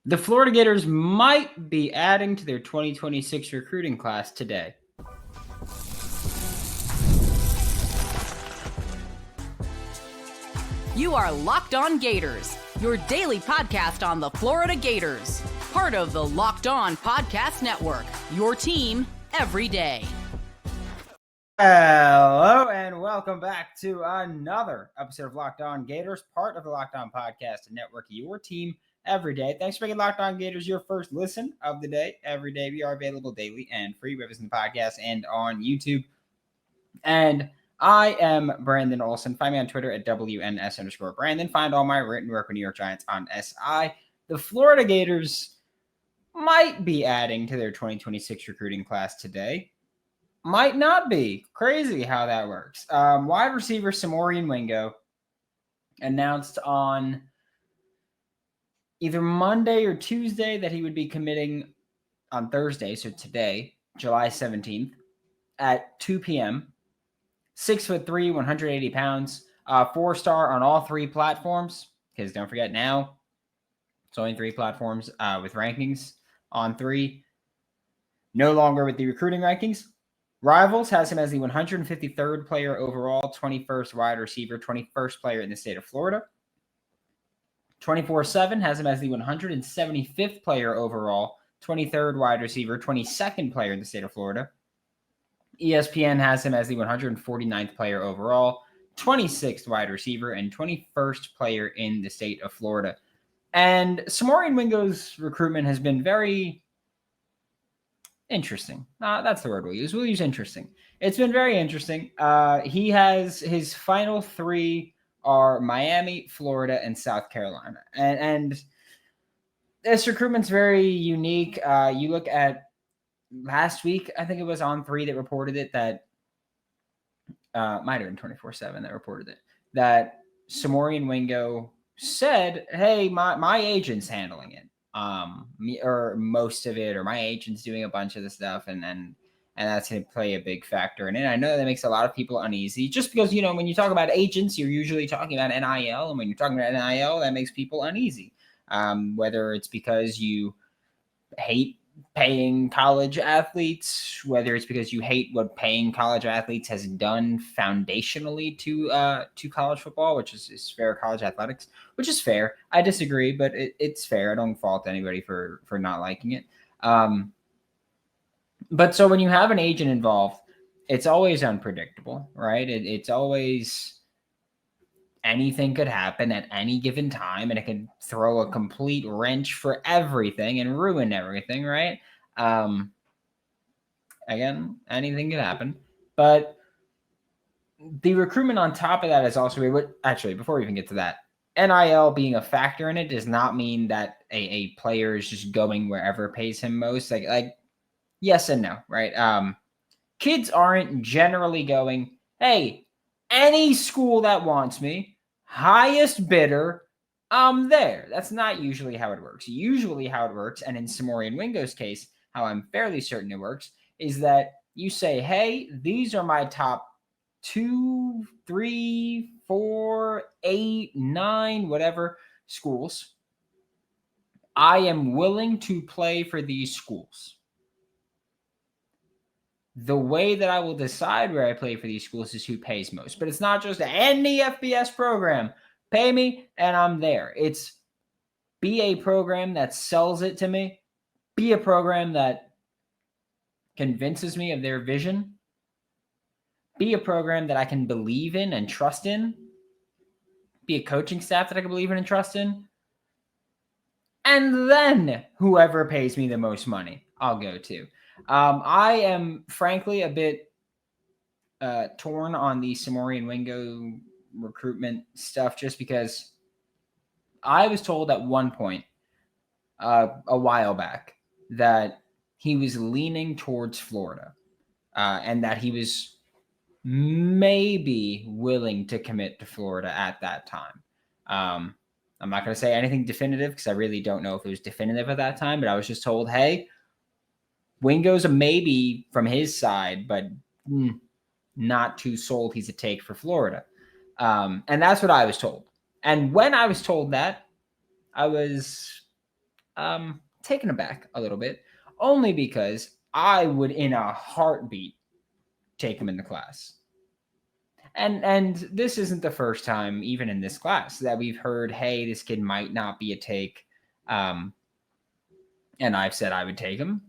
The Florida Gators might be adding to their 2026 recruiting class today. You are Locked On Gators, your daily podcast on the Florida Gators. Part of the Locked On Podcast Network, your team every day. Hello and welcome back to another episode of Locked On Gators, part of the Locked On Podcast Network, your team every day. Thanks for making Locked On Gators your first listen of the day. Every day we are available daily and free, whether it's in the podcast and on YouTube. And I am Brandon Olsen. Find me on Twitter at WNS_Brandon. Find all my written work with New York Giants on SI. The Florida Gators might be adding to their 2026 recruiting class today. Might not be. Crazy how that works. Wide receiver Somourian Wingo announced on either Monday or Tuesday that he would be committing on Thursday, so today, July 17th, at 2 p.m. 6'3", 180 pounds, 4-star on all three platforms, because don't forget now, it's only three platforms with rankings on three. No longer with the recruiting rankings. Rivals has him as the 153rd player overall, 21st wide receiver, 21st player in the state of Florida. 24/7 has him as the 175th player overall, 23rd wide receiver, 22nd player in the state of Florida. ESPN has him as the 149th player overall, 26th wide receiver, and 21st player in the state of Florida. And Somourian Wingo's recruitment has been very interesting. That's the word we'll use. We'll use interesting. It's been very interesting. He has his final three are Miami, Florida, and South Carolina. And this recruitment's very unique. You look at last week, I think it was on 3 that reported it, that might have been 24/7 that reported it, that Somourian Wingo said, hey, my agent's handling it. Or most of it, or my agent's doing a bunch of the stuff, and that's going to play a big factor in it. I know that makes a lot of people uneasy, just because, when you talk about agents, you're usually talking about NIL, and when you're talking about NIL, that makes people uneasy. Whether it's because you hate paying college athletes, whether it's because you hate what paying college athletes has done foundationally to college football, which is fair college athletics, which is fair. I disagree, but it's fair. I don't fault anybody for not liking it. But so when you have an agent involved, it's always unpredictable, right? It's always anything could happen at any given time, and it can throw a complete wrench for everything and ruin everything, right? Again, anything could happen. But the recruitment on top of that is also, actually, before we even get to that, NIL being a factor in it does not mean that a player is just going wherever pays him most. Like yes and no, right? Kids aren't generally going, hey, any school that wants me, highest bidder, I'm there. That's not usually how it works. Usually how it works, and in Somourian Wingo's case, how I'm fairly certain it works, is that you say, hey, these are my top 2, 3, 4, 8, 9, whatever schools. I am willing to play for these schools. The way that I will decide where I play for these schools is who pays most. But it's not just any FBS program. Pay me and I'm there. It's be a program that sells it to me. Be a program that convinces me of their vision. Be a program that I can believe in and trust in. Be a coaching staff that I can believe in and trust in. And then whoever pays me the most money, I'll go to. I am frankly a bit torn on the Somourian Wingo recruitment stuff, just because I was told at one point a while back that he was leaning towards Florida and that he was maybe willing to commit to Florida at that time. I'm not going to say anything definitive because I really don't know if it was definitive at that time, but I was just told, hey, Wingo's a maybe from his side, but not too sold he's a take for Florida. And that's what I was told. And when I was told that, I was taken aback a little bit, only because I would, in a heartbeat, take him in the class. And this isn't the first time, even in this class, that we've heard, hey, this kid might not be a take. And I've said I would take him.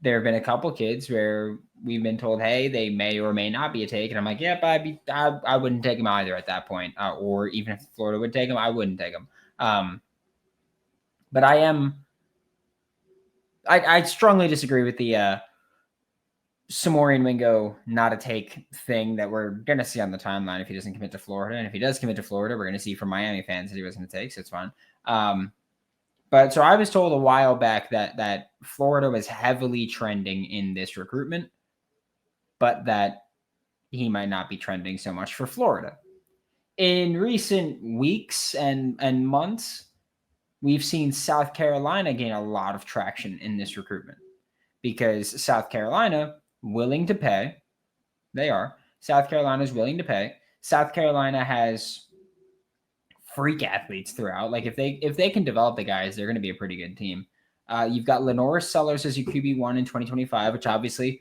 There have been a couple kids where we've been told, hey, they may or may not be a take. And I'm like, yep, I wouldn't take him either at that point. Or even if Florida would take him, I wouldn't take him. But I strongly disagree with the Somourian Wingo not a take thing that we're going to see on the timeline if he doesn't commit to Florida. And if he does commit to Florida, we're going to see from Miami fans that he wasn't going to take, so it's fine. But so I was told a while back that Florida was heavily trending in this recruitment, but that he might not be trending so much for Florida. In recent weeks and months, we've seen South Carolina gain a lot of traction in this recruitment because South Carolina willing to pay. They are. South Carolina is willing to pay. South Carolina has freak athletes throughout. Like if they can develop the guys, they're going to be a pretty good team. You've got Lenora Sellers as your QB1 in 2025, which obviously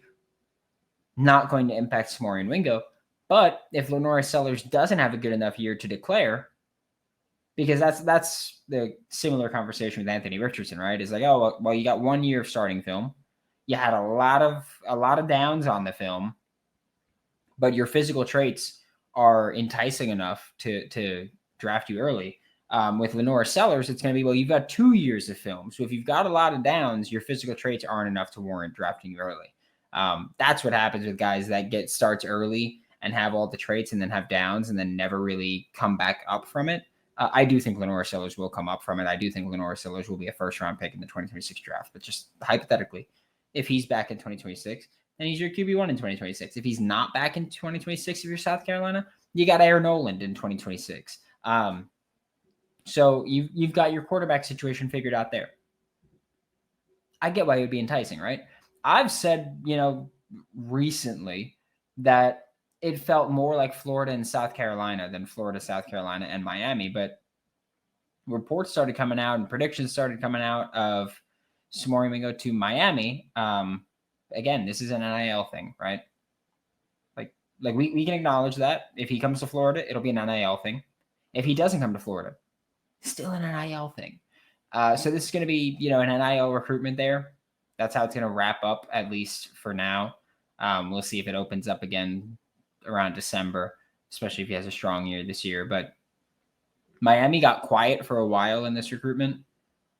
not going to impact Somourian Wingo. But if Lenora Sellers doesn't have a good enough year to declare, because that's the similar conversation with Anthony Richardson, right? It's like, oh, well, you got 1 year of starting film. You had a lot of downs on the film, but your physical traits are enticing enough to draft you early. With Lenora Sellers, it's going to be, well, you've got 2 years of film. So if you've got a lot of downs, your physical traits aren't enough to warrant drafting you early. That's what happens with guys that get starts early and have all the traits and then have downs and then never really come back up from it. I do think Lenora Sellers will come up from it. I do think Lenora Sellers will be a first-round pick in the 2026 draft. But just hypothetically, if he's back in 2026, then he's your QB1 in 2026. If he's not back in 2026, if you're South Carolina, you got Aaron Noland in 2026. So you've got your quarterback situation figured out there. I get why it would be enticing, right? I've said, recently that it felt more like Florida and South Carolina than Florida, South Carolina, and Miami. But reports started coming out and predictions started coming out of Somourian Wingo to Miami. Again, this is an NIL thing, right? Like we can acknowledge that if he comes to Florida, it'll be an NIL thing. If he doesn't come to Florida, still an NIL thing. So this is going to be, an NIL recruitment there. That's how it's going to wrap up, at least for now. We'll see if it opens up again around December, especially if he has a strong year this year. But Miami got quiet for a while in this recruitment,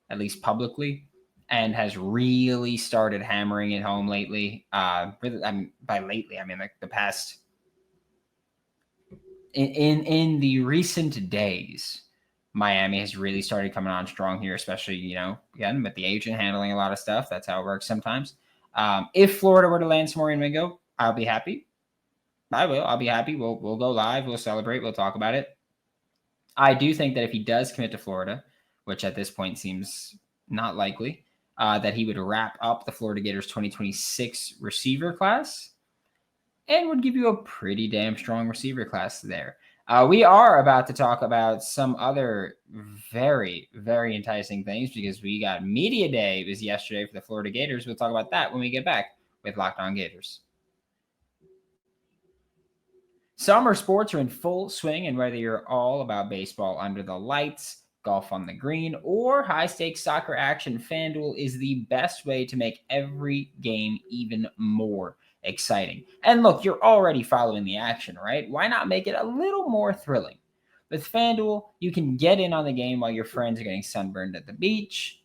at least publicly, and has really started hammering it home lately. By lately, I mean like the past in the recent days, Miami has really started coming on strong here, especially, again, with the agent handling a lot of stuff. That's how it works sometimes. If Florida were to land Somourian Wingo, I'll be happy. I will. I'll be happy. We'll go live. We'll celebrate. We'll talk about it. I do think that if he does commit to Florida, which at this point seems not likely, that he would wrap up the Florida Gators 2026 receiver class and would give you a pretty damn strong receiver class there. We are about to talk about some other very, very enticing things because we got Media Day. It was yesterday for the Florida Gators. We'll talk about that when we get back with Locked On Gators. Summer sports are in full swing, and whether you're all about baseball under the lights, golf on the green, or high-stakes soccer action, FanDuel is the best way to make every game even more exciting. And look, you're already following the action, right? Why not make it a little more thrilling? With FanDuel, you can get in on the game while your friends are getting sunburned at the beach,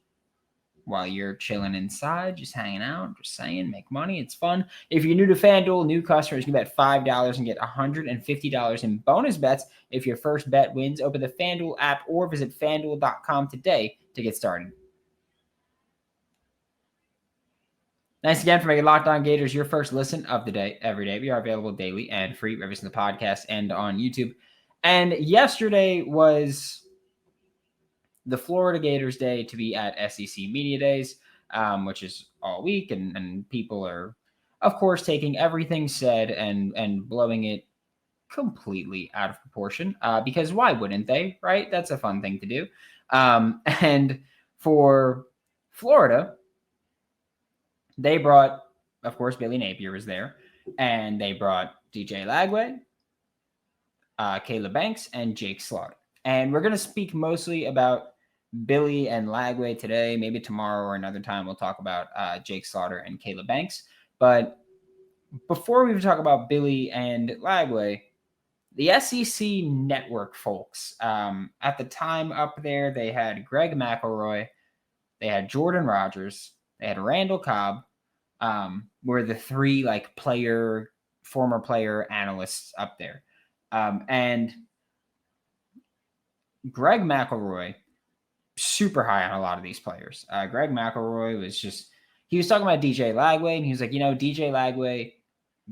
while you're chilling inside, just hanging out, just saying, make money. It's fun. If you're new to FanDuel, new customers can bet $5 and get $150 in bonus bets if your first bet wins. Open the FanDuel app or visit FanDuel.com today to get started. Thanks again for making Locked On Gators your first listen of the day every day. We are available daily and free, wherever it's in the podcast and on YouTube. And yesterday was the Florida Gators Day to be at SEC Media Days, which is all week. And people are, of course, taking everything said and blowing it completely out of proportion because why wouldn't they, right? That's a fun thing to do. And for Florida, they brought, of course, Billy Napier was there, and they brought DJ Lagway, Caleb Banks, and Jake Slaughter. And we're going to speak mostly about Billy and Lagway today. Maybe tomorrow or another time we'll talk about Jake Slaughter and Caleb Banks. But before we talk about Billy and Lagway, the SEC network folks, at the time up there, they had Greg McElroy, they had Jordan Rogers, they had Randall Cobb, were the three former player analysts up there. And Greg McElroy, super high on a lot of these players. Greg McElroy he was talking about DJ Lagway, and he was like, DJ Lagway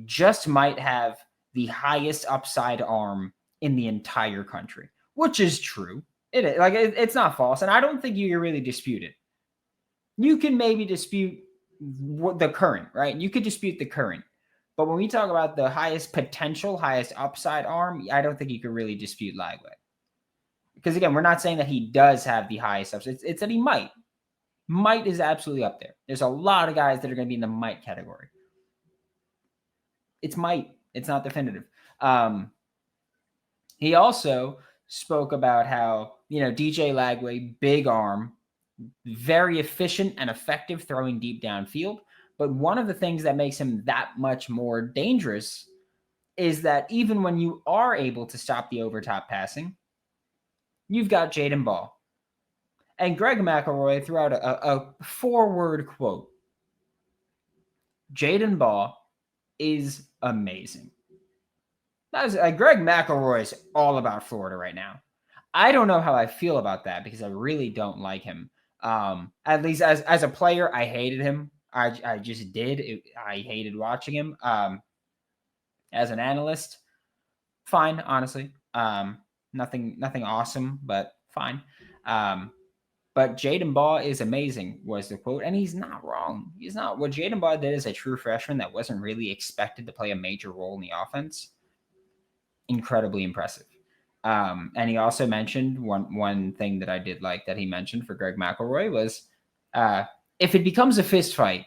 just might have the highest upside arm in the entire country, which is true. It's not false, and I don't think you can really dispute it. You can maybe dispute the current, right? You could dispute the current. But when we talk about the highest potential, highest upside arm, I don't think you can really dispute Lagway. Because, again, we're not saying that he does have the highest upside. It's that he might. Might is absolutely up there. There's a lot of guys that are going to be in the might category. It's might. It's not definitive. He also spoke about how, DJ Lagway, big arm, very efficient and effective throwing deep downfield. But one of the things that makes him that much more dangerous is that even when you are able to stop the overtop passing, you've got Jadan Baugh. And Greg McElroy threw out a 4-word quote. Jadan Baugh is amazing. Greg McElroy is all about Florida right now. I don't know how I feel about that because I really don't like him. At least as a player, I hated him. I just did. I hated watching him. As an analyst, fine, honestly. Nothing awesome, but fine. But Jadan Baugh is amazing, was the quote. And he's not wrong. He's not. What Jadan Baugh did as a true freshman that wasn't really expected to play a major role in the offense, incredibly impressive. And he also mentioned one thing that I did like that he mentioned for Greg McElroy was, if it becomes a fist fight,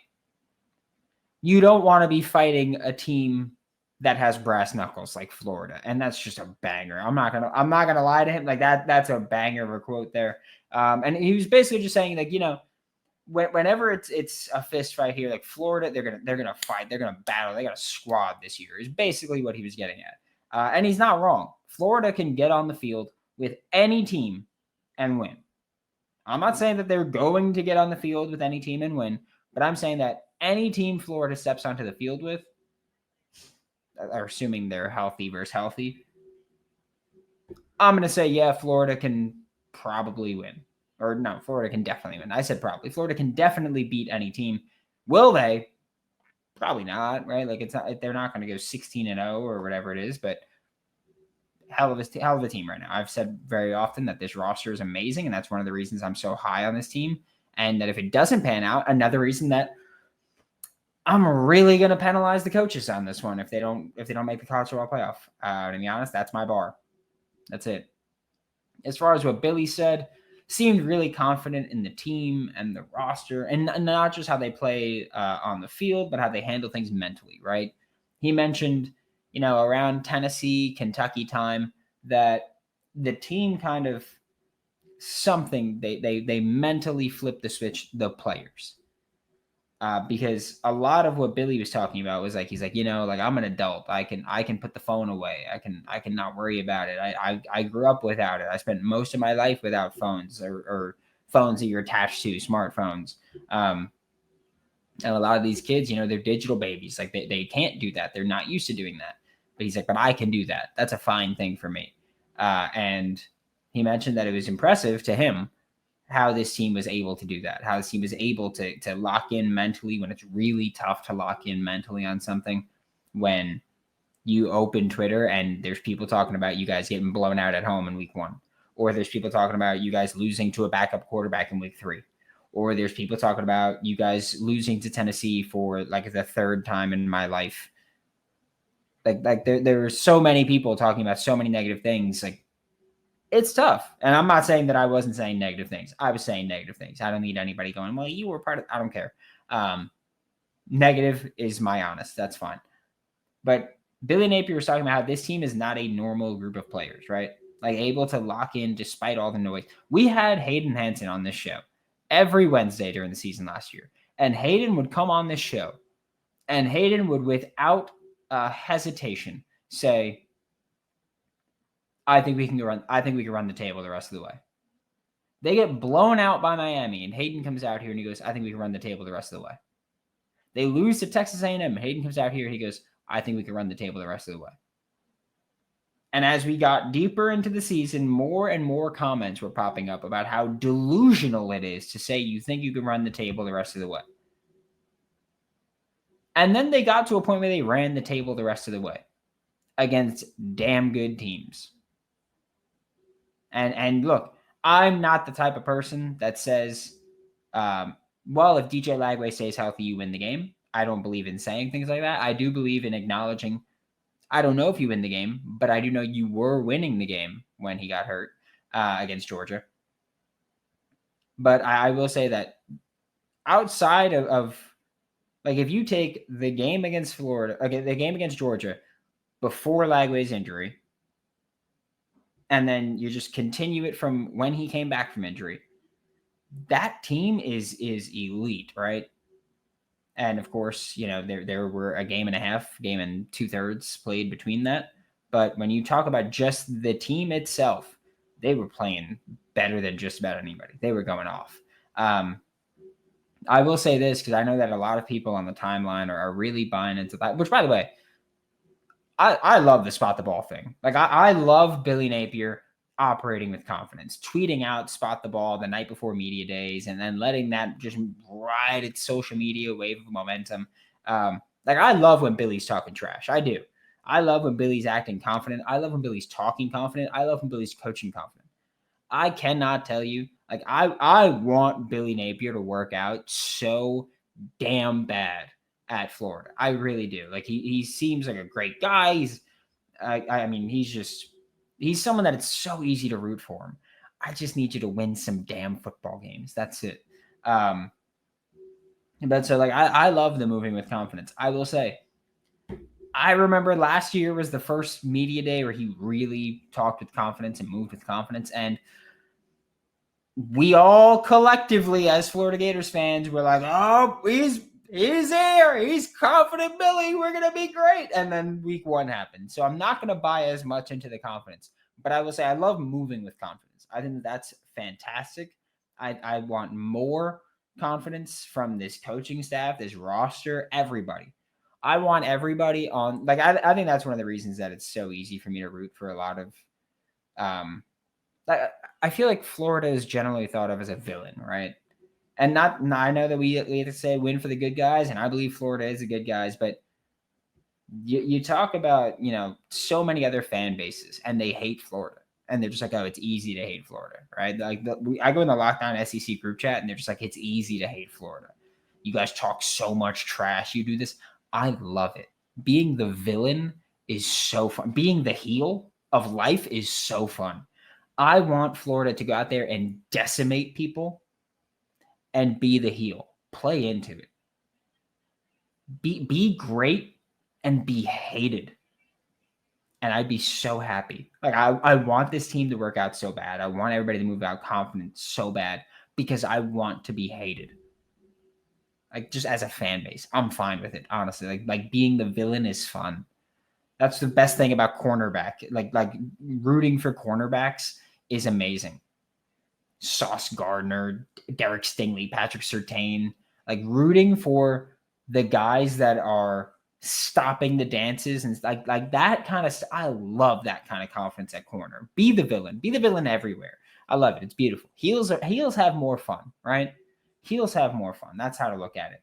you don't want to be fighting a team that has brass knuckles like Florida. And that's just a banger. I'm not gonna lie to him. Like that's a banger of a quote there. And he was basically just saying, like, whenever it's a fist fight here, like Florida, they're gonna fight, they're gonna battle, they got a squad this year, is basically what he was getting at. And he's not wrong. Florida can get on the field with any team and win. I'm not saying that they're going to get on the field with any team and win, but I'm saying that any team Florida steps onto the field with, are assuming they're healthy versus healthy, I'm going to say, yeah, Florida can probably win. Or no, Florida can definitely win. I said probably. Florida can definitely beat any team. Will they? Probably not, right? Like they're not going to go 16-0 or whatever it is, but hell of a team right now. I've said very often that this roster is amazing, and that's one of the reasons I'm so high on this team. And that if it doesn't pan out, another reason that I'm really going to penalize the coaches on this one if they don't make the college football playoff. To be honest, that's my bar. That's it. As far as what Billy said, seemed really confident in the team and the roster, and not just how they play on the field, but how they handle things mentally, right? He mentioned, around Tennessee, Kentucky time, that the team kind of they mentally flipped the switch, the players. Because a lot of what Billy was talking about was he's like, I'm an adult. I can put the phone away. I can not worry about it. I grew up without it. I spent most of my life without phones or phones that you're attached to, smartphones. And a lot of these kids, they're digital babies. Like they can't do that. They're not used to doing that. But he's like, but I can do that. That's a fine thing for me. And he mentioned that it was impressive to him how this team was able to do that, how this team was able to lock in mentally when it's really tough to lock in mentally on something, when you open Twitter and there's people talking about you guys getting blown out at home in week 1, or there's people talking about you guys losing to a backup quarterback in week 3, or there's people talking about you guys losing to Tennessee for like the 3rd time in my life. Like there are so many people talking about so many negative things. Like It's tough. And I'm not saying that I wasn't saying negative things. I was saying negative things. I don't need anybody going, well, you were part of, I don't care. Negative is my honest. That's fine. But Billy Napier was talking about how this team is not a normal group of players, right? Like able to lock in despite all the noise. We had Hayden Hansen on this show every Wednesday during the season last year. And Hayden would come on this show and Hayden would, without hesitation, say, I think we can run the table the rest of the way. They get blown out by Miami, and Hayden comes out here and he goes, I think we can run the table the rest of the way. They lose to Texas A&M. Hayden comes out here, he goes, I think we can run the table the rest of the way. And as we got deeper into the season, more and more comments were popping up about how delusional it is to say you think you can run the table the rest of the way. And then they got to a point where they ran the table the rest of the way against damn good teams. And look, I'm not the type of person that says, well, if DJ Lagway stays healthy, you win the game. I don't believe in saying things like that. I do believe in acknowledging, I don't know if you win the game, but I do know you were winning the game when he got hurt against Georgia. But I will say that outside of like, if you take the game against Florida, okay, the game against Georgia before Lagway's injury, and then you just continue it from when he came back from injury, that team is elite, right? And of course, you know, there were a game and 2/3 played between that. But when you talk about just the team itself, they were playing better than just about anybody. They were going off. I will say this, because I know that a lot of people on the timeline are really buying into that, which, by the way, I love the spot the ball thing. Like, I love Billy Napier operating with confidence, tweeting out spot the ball the night before media days, and then letting that just ride its social media wave of momentum. Like, I love when Billy's talking trash. I do. I love when Billy's acting confident. I love when Billy's talking confident. I love when Billy's coaching confident. I cannot tell you, like, I want Billy Napier to work out so damn bad at Florida. I really do. Like, he seems like a great guy. I mean, he's someone that it's so easy to root for him. I just need you to win some damn football games. That's it. But so, like, I love the moving with confidence. I will say, I remember last year was the first media day where he really talked with confidence and moved with confidence. And we all collectively, as Florida Gators fans, were like, oh, he's here. He's confident, Billy. We're going to be great. And then week 1 happened. So I'm not going to buy as much into the confidence. But I will say I love moving with confidence. I think that's fantastic. I want more confidence from this coaching staff, this roster, everybody. I want everybody on. Like, I think that's one of the reasons that it's so easy for me to root for a lot of I feel like Florida is generally thought of as a villain, right? And I know that we have to say win for the good guys, and I believe Florida is the good guys, but you talk about, you know, so many other fan bases, and they hate Florida, and they're just like, oh, it's easy to hate Florida, right? Like, I go in the Lockdown SEC group chat, and they're just like, it's easy to hate Florida. You guys talk so much trash. You do this. I love it. Being the villain is so fun. Being the heel of life is so fun. I want Florida to go out there and decimate people and be the heel. Play into it. Be great and be hated. And I'd be so happy. Like, I want this team to work out so bad. I want everybody to move out confident so bad because I want to be hated. Like, just as a fan base, I'm fine with it, honestly. Like being the villain is fun. That's the best thing about cornerback. Like rooting for cornerbacks is amazing. Sauce Gardner, Derek Stingley, Patrick Surtain, like rooting for the guys that are stopping the dances and like that kind of I love that kind of confidence at corner. Be the villain everywhere. I love it. It's beautiful. Heels have more fun, right? Heels have more fun. That's how to look at it.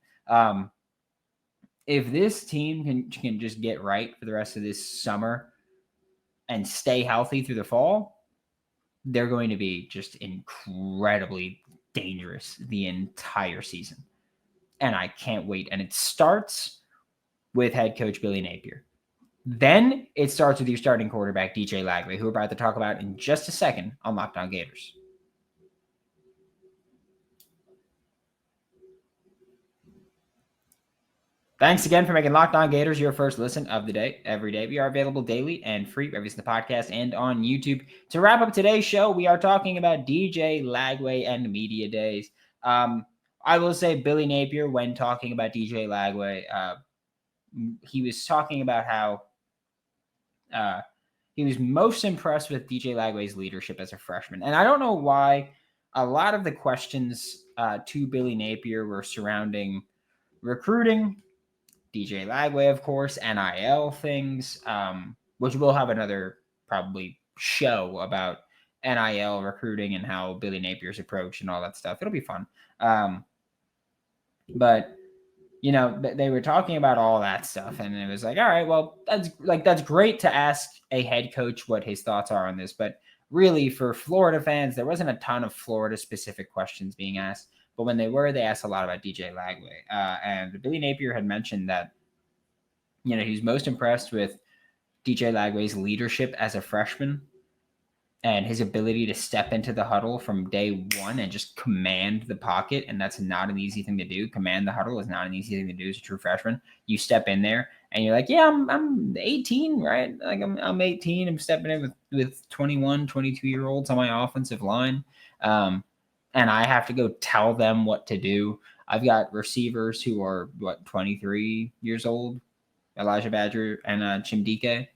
If this team can just get right for the rest of this summer and stay healthy through the fall, they're going to be just incredibly dangerous the entire season. And I can't wait. And it starts with head coach Billy Napier. Then it starts with your starting quarterback, DJ Lagway, who we're about to talk about in just a second on Locked On Gators. Thanks again for making Locked On Gators your first listen of the day, every day. We are available daily and free wherever you listen to the podcast and on YouTube. To wrap up today's show, we are talking about DJ Lagway and media days. I will say Billy Napier, when talking about DJ Lagway, he was talking about how he was most impressed with DJ Lagway's leadership as a freshman. And I don't know why a lot of the questions to Billy Napier were surrounding recruiting, DJ Lagway, of course, NIL things, which we'll have another probably show about NIL recruiting and how Billy Napier's approach and all that stuff. It'll be fun. But you know, they were talking about all that stuff, and it was like, all right, well, that's great to ask a head coach what his thoughts are on this, but really for Florida fans, there wasn't a ton of Florida specific questions being asked. But when they were, they asked a lot about DJ Lagway. And Billy Napier had mentioned that, you know, he was most impressed with DJ Lagway's leadership as a freshman and his ability to step into the huddle from day one and just command the pocket. And that's not an easy thing to do. Command the huddle is not an easy thing to do as a true freshman. You step in there and you're like, yeah, I'm 18, right? Like I'm 18. I'm stepping in with 21, 22-year-olds on my offensive line. And I have to go tell them what to do. I've got receivers who are, 23 years old, Elijah Badger and Chimdike.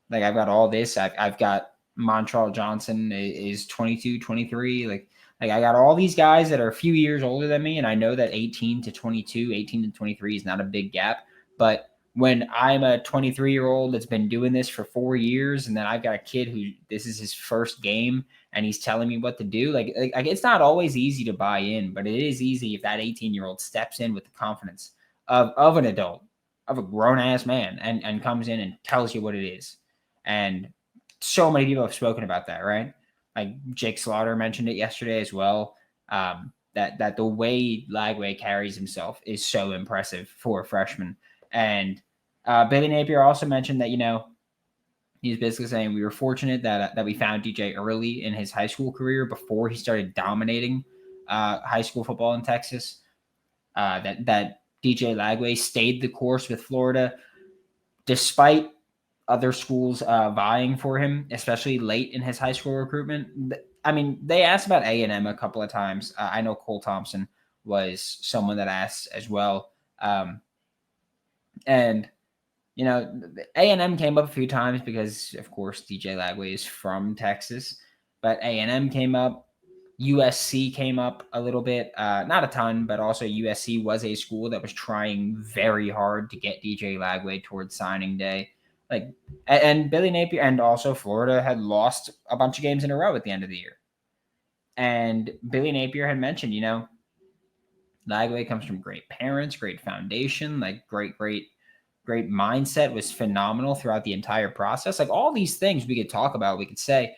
Like, I've got all this. I've got Montreal Johnson is 22, 23. Like I got all these guys that are a few years older than me, and I know that 18 to 22, 18 to 23 is not a big gap. But when I'm a 23-year-old that's been doing this for 4 years, and then I've got a kid who this is his first game, and he's telling me what to do. Like it's not always easy to buy in, but it is easy if that 18-year-old steps in with the confidence of an adult, of a grown-ass man, and comes in and tells you what it is. And so many people have spoken about that, right? Like Jake Slaughter mentioned it yesterday as well, that the way Lagway carries himself is so impressive for a freshman. And Billy Napier also mentioned that, you know, he's basically saying we were fortunate that we found DJ early in his high school career before he started dominating high school football in Texas. That DJ Lagway stayed the course with Florida despite other schools vying for him, especially late in his high school recruitment. I mean, they asked about A&M a couple of times. I know Cole Thompson was someone that asked as well. And you know, A&M came up a few times because, of course, DJ Lagway is from Texas. But A&M came up. USC came up a little bit. Not a ton, but also USC was a school that was trying very hard to get DJ Lagway towards signing day. And Billy Napier and also Florida had lost a bunch of games in a row at the end of the year. And Billy Napier had mentioned, you know, Lagway comes from great parents, great foundation, like great mindset, was phenomenal throughout the entire process. Like all these things we could talk about, we could say,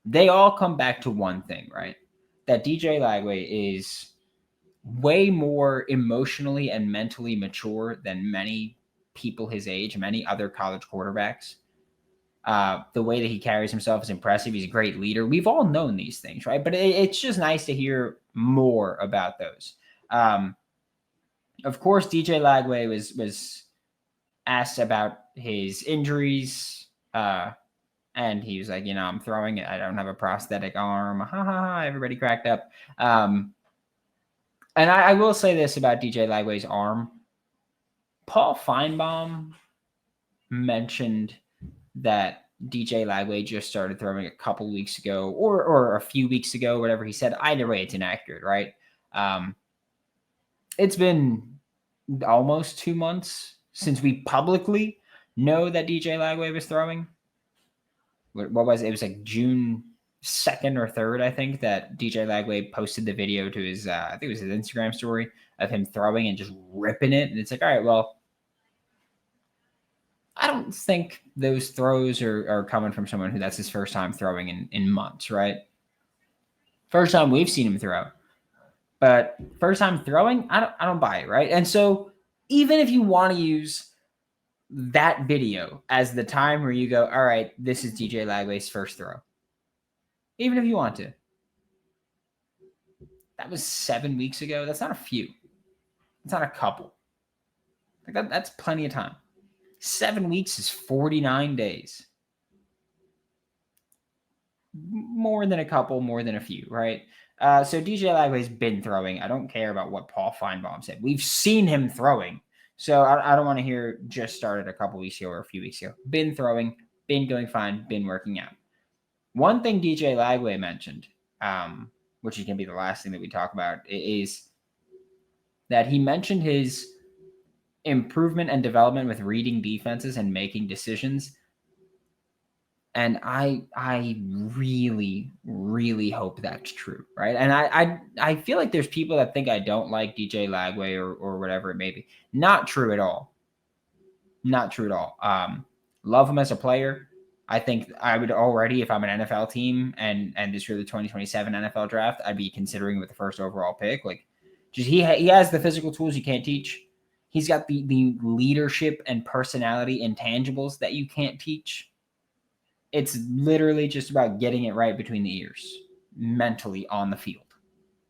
they all come back to one thing, right? That DJ Lagway is way more emotionally and mentally mature than many people his age, many other college quarterbacks. The way that he carries himself is impressive. He's a great leader. We've all known these things, right? But it's just nice to hear more about those. Of course, DJ Lagway was asked about his injuries, and he was like, you know, I'm throwing it. I don't have a prosthetic arm. Ha ha ha. Everybody cracked up. And I will say this about DJ Lagway's arm. Paul Feinbaum mentioned that DJ Lagway just started throwing a couple weeks ago or a few weeks ago, whatever he said. Either way, it's inaccurate, right? It's been almost 2 months since we publicly know that DJ Lagway was throwing. What was it? It was like June 2nd or 3rd, I think, that DJ Lagway posted the video to his, I think it was his Instagram story of him throwing and just ripping it. And it's like, all right, well, I don't think those throws are coming from someone who that's his first time throwing in months, right? First time we've seen him throw. But first time throwing, I don't buy it, right? And so even if you want to use that video as the time where you go, all right, this is DJ Lagway's first throw. Even if you want to. That was 7 weeks ago. That's not a few. It's not a couple. Like that's plenty of time. 7 weeks is 49 days. More than a couple, more than a few, right? So DJ Lagway's been throwing. I don't care about what Paul Feinbaum said. We've seen him throwing. So I don't want to hear just started a couple weeks ago or a few weeks ago. Been throwing, been going fine, been working out. One thing DJ Lagway mentioned, which is going to be the last thing that we talk about, is that he mentioned his improvement and development with reading defenses and making decisions. And I really, really hope that's true, right? And I feel like there's people that think I don't like DJ Lagway or whatever it may be. Not true at all. Not true at all. Love him as a player. I think I would already, if I'm an NFL team and this year the 2027 NFL draft, I'd be considering with the first overall pick. Like, just he has the physical tools you can't teach. He's got the leadership and personality intangibles that you can't teach. It's literally just about getting it right between the ears, mentally on the field.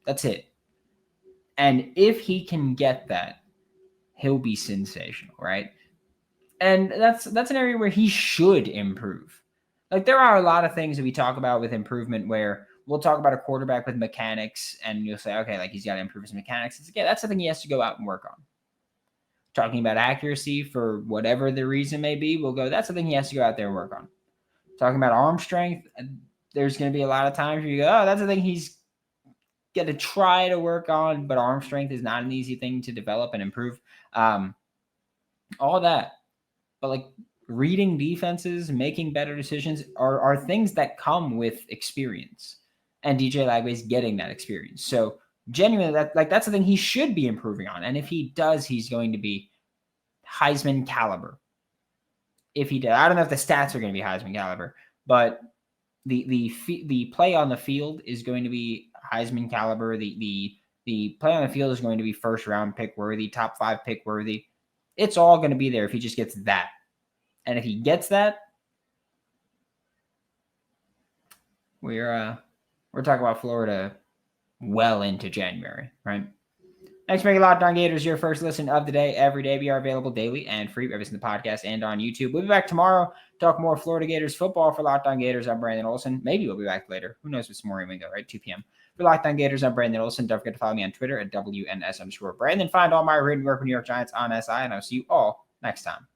That's it. And if he can get that, he'll be sensational, right? And that's an area where he should improve. Like, there are a lot of things that we talk about with improvement where we'll talk about a quarterback with mechanics and you'll say, okay, like he's got to improve his mechanics. It's, yeah, that's something he has to go out and work on. Talking about accuracy for whatever the reason may be, we'll go, that's something he has to go out there and work on. Talking about arm strength, there's going to be a lot of times where you go, oh, that's the thing he's got to try to work on, but arm strength is not an easy thing to develop and improve. All that. But like reading defenses, making better decisions are things that come with experience. And DJ Lagway's getting that experience. So genuinely, that's the thing he should be improving on. And if he does, he's going to be Heisman caliber. If he does, I don't know if the stats are going to be Heisman caliber, but the play on the field is going to be Heisman caliber. The play on the field is going to be first round pick worthy, top 5 pick worthy. It's all going to be there if he just gets that. And if he gets that, we're talking about Florida well into January, right? Thanks for making Locked On Gators your first listen of the day. Every day we are available daily and free every single podcast and on YouTube. We'll be back tomorrow to talk more Florida Gators football. For Locked On Gators, I'm Brandon Olsen. Maybe we'll be back later. Who knows with Somourian Wingo, right? 2 p.m. For Locked On Gators, I'm Brandon Olsen. Don't forget to follow me on Twitter at WNS_Brandon. Find all my written work with New York Giants on SI, and I'll see you all next time.